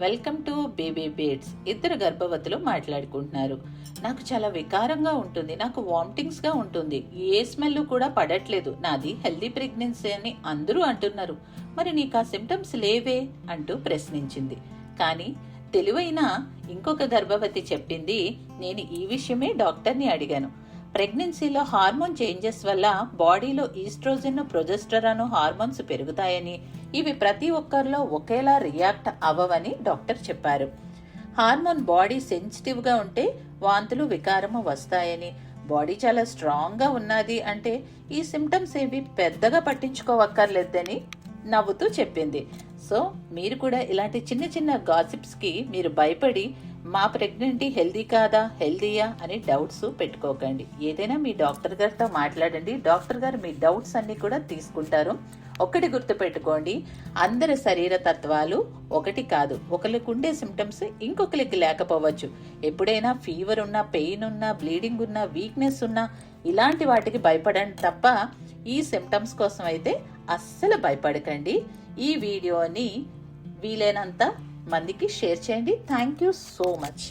Welcome to baby beats. ఇద్దరు గర్భవతులు మాట్లాడుకుంటున్నారు. నాకు చాలా వికారంగా ఉంటుంది, నాకు వామిటింగ్స్ గా ఉంటుంది, ఏ స్మెల్ కూడా పడట్లేదు, నాది హెల్దీ ప్రెగ్నెన్సీ అని అందరూ అంటున్నారు, మరి నీకు ఆ సిమ్టమ్స్ లేవే అంటూ ప్రశ్నించింది. కానీ తెలివైన ఇంకొక గర్భవతి చెప్పింది, నేను ఈ విషయమే డాక్టర్ని అడిగాను. ప్రెగ్నెన్సీలో హార్మోన్ చేంజెస్ వల్ల బాడీలో ఈస్ట్రోజన్, ప్రొజెస్టరాన్ హార్మోన్స్ పెరుగుతాయని, ఇవి ప్రతి ఒక్కరిలో ఒకేలా రియాక్ట్ అవ్వవని డాక్టర్ చెప్పారు. హార్మోన్ బాడీ సెన్సిటివ్ గా ఉంటే వాంతులు, వికారము వస్తాయని, బాడీ చాలా స్ట్రాంగ్ గా ఉన్నది అంటే ఈ సిమ్టమ్స్ ఏవి పెద్దగా పట్టించుకోవక్కర్లేదని నవ్వుతూ చెప్పింది. సో మీరు కూడా ఇలాంటి చిన్న చిన్న గాసిప్స్ కి మీరు భయపడి మా ప్రెగ్నెంటీ హెల్దీ కాదా, హెల్దీయా అని డౌట్స్ పెట్టుకోకండి. ఏదైనా మీ డాక్టర్ గారితో మాట్లాడండి. డాక్టర్ గారు మీ డౌట్స్ అన్ని కూడా తీసుకుంటారు. ఒకటి గుర్తు పెట్టుకోండి, అందరి శరీర తత్వాలు ఒకటి కాదు. ఒకరికి ఉండే సిమ్టమ్స్ ఇంకొకరికి లేకపోవచ్చు. ఎప్పుడైనా ఫీవర్ ఉన్నా, పెయిన్ ఉన్నా, బ్లీడింగ్ ఉన్నా, వీక్నెస్ ఉన్నా ఇలాంటి వాటికి భయపడండి తప్ప ఈ సిమ్టమ్స్ కోసం అయితే అస్సలు భయపడకండి. ఈ వీడియోని వీలైనంత మందికి షేర్ చేయండి. Thank you so much.